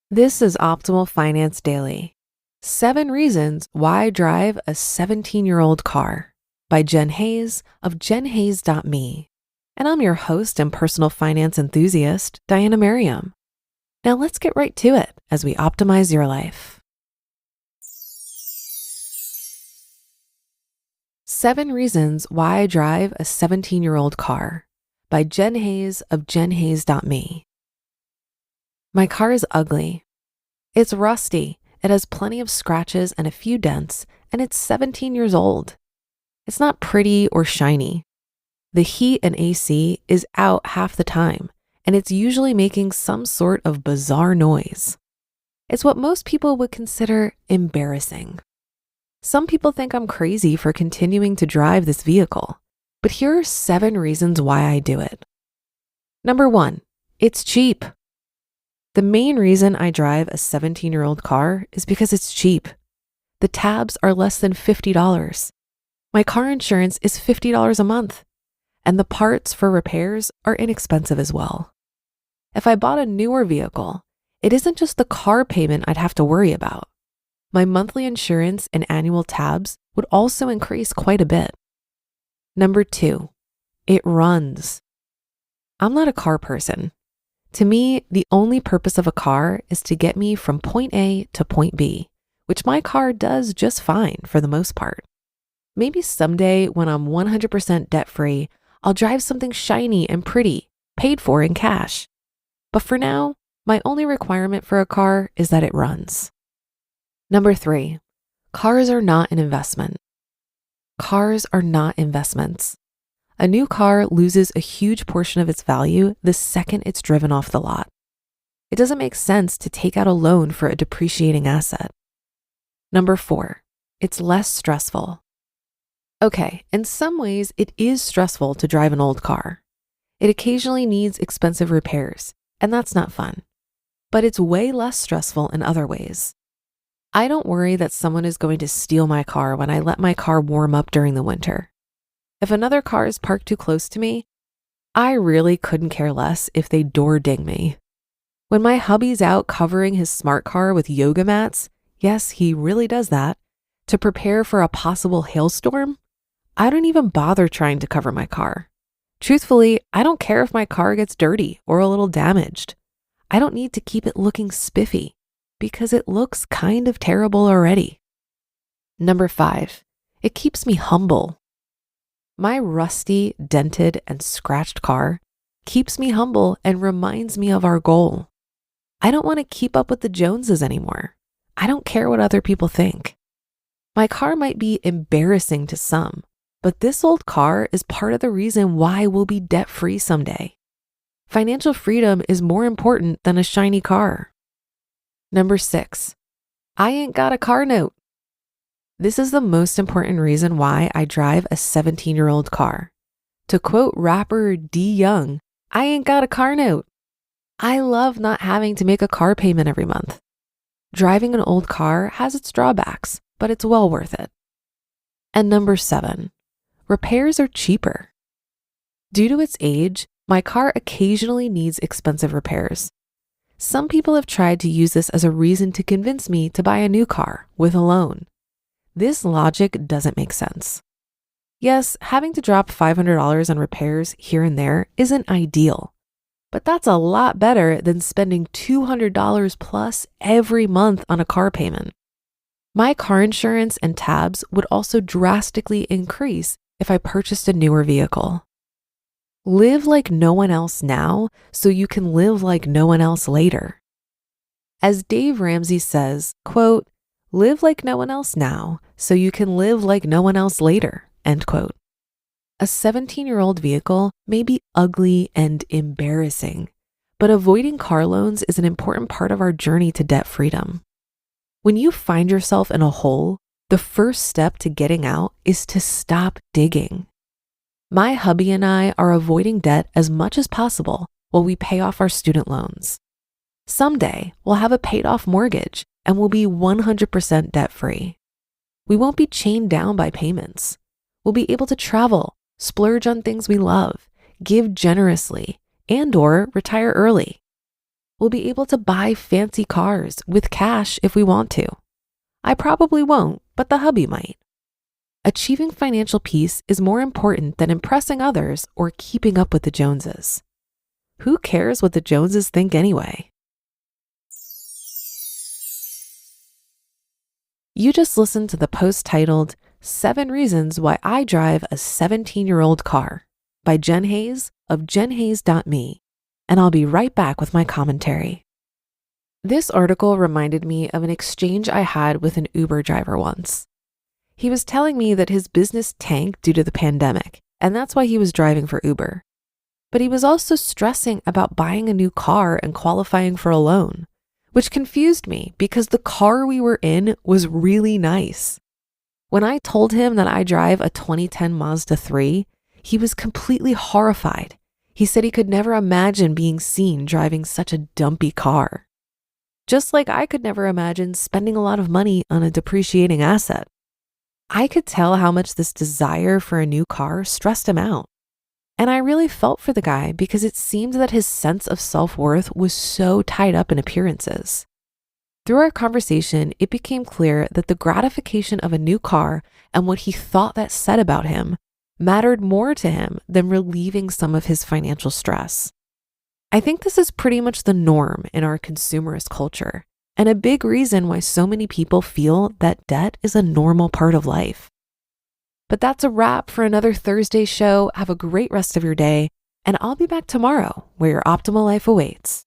This is Optimal Finance Daily. 7 Reasons Why I Drive a 17-Year-Old Car by Jen Hayes of jenhayes.me. And I'm your host and personal finance enthusiast, Diana Merriam. Now let's get right to it as we optimize your life. 7 Reasons Why I Drive a 17-Year-Old Car by Jen Hayes of jenhayes.me. My car is ugly. It's rusty, it has plenty of scratches and a few dents, and it's 17 years old. It's not pretty or shiny. The heat and AC is out half the time, and it's usually making some sort of bizarre noise. It's what most people would consider embarrassing. Some people think I'm crazy for continuing to drive this vehicle, but here are 7 reasons why I do it. Number 1, it's cheap. The main reason I drive a 17-year-old car is because it's cheap. The tabs are less than $50. My car insurance is $50 a month, and the parts for repairs are inexpensive as well. If I bought a newer vehicle, it isn't just the car payment I'd have to worry about. My monthly insurance and annual tabs would also increase quite a bit. Number 2, it runs. I'm not a car person. To me, the only purpose of a car is to get me from point A to point B, which my car does just fine for the most part. Maybe someday when I'm 100% debt-free, I'll drive something shiny and pretty, paid for in cash. But for now, my only requirement for a car is that it runs. Number 3, cars are not an investment. Cars are not investments. A new car loses a huge portion of its value the second it's driven off the lot. It doesn't make sense to take out a loan for a depreciating asset. Number 4, it's less stressful. Okay, in some ways, it is stressful to drive an old car. It occasionally needs expensive repairs, and that's not fun. But it's way less stressful in other ways. I don't worry that someone is going to steal my car when I let my car warm up during the winter. If another car is parked too close to me, I really couldn't care less if they door ding me. When my hubby's out covering his smart car with yoga mats, yes, he really does that, to prepare for a possible hailstorm, I don't even bother trying to cover my car. Truthfully, I don't care if my car gets dirty or a little damaged. I don't need to keep it looking spiffy because it looks kind of terrible already. Number 5, it keeps me humble. My rusty, dented, and scratched car keeps me humble and reminds me of our goal. I don't want to keep up with the Joneses anymore. I don't care what other people think. My car might be embarrassing to some, but this old car is part of the reason why we'll be debt-free someday. Financial freedom is more important than a shiny car. Number 6, I ain't got a car note. This is the most important reason why I drive a 17-year-old car. To quote rapper D Young, I ain't got a car note. I love not having to make a car payment every month. Driving an old car has its drawbacks, but it's well worth it. And number 7, repairs are cheaper. Due to its age, my car occasionally needs expensive repairs. Some people have tried to use this as a reason to convince me to buy a new car with a loan. This logic doesn't make sense. Yes, having to drop $500 on repairs here and there isn't ideal, but that's a lot better than spending $200 plus every month on a car payment. My car insurance and tabs would also drastically increase if I purchased a newer vehicle. Live like no one else now so you can live like no one else later. As Dave Ramsey says, quote, live like no one else now so you can live like no one else later, end quote. A 17-year-old vehicle may be ugly and embarrassing, but avoiding car loans is an important part of our journey to debt freedom. When you find yourself in a hole, the first step to getting out is to stop digging. My hubby and I are avoiding debt as much as possible while we pay off our student loans. Someday, we'll have a paid off mortgage and we'll be 100% debt-free. We won't be chained down by payments. We'll be able to travel, splurge on things we love, give generously, and/or retire early. We'll be able to buy fancy cars with cash if we want to. I probably won't, but the hubby might. Achieving financial peace is more important than impressing others or keeping up with the Joneses. Who cares what the Joneses think anyway? You just listened to the post titled 7 Reasons Why I Drive a 17-Year-Old Car by Jen Hayes of jenhayes.me, and I'll be right back with my commentary. This article reminded me of an exchange I had with an Uber driver once. He was telling me that his business tanked due to the pandemic, and that's why he was driving for Uber. But he was also stressing about buying a new car and qualifying for a loan, which confused me because the car we were in was really nice. When I told him that I drive a 2010 Mazda 3, he was completely horrified. He said he could never imagine being seen driving such a dumpy car. Just like I could never imagine spending a lot of money on a depreciating asset. I could tell how much this desire for a new car stressed him out. And I really felt for the guy because it seemed that his sense of self-worth was so tied up in appearances. Through our conversation, it became clear that the gratification of a new car and what he thought that said about him mattered more to him than relieving some of his financial stress. I think this is pretty much the norm in our consumerist culture, and a big reason why so many people feel that debt is a normal part of life. But that's a wrap for another Thursday show. Have a great rest of your day, and I'll be back tomorrow where your optimal life awaits.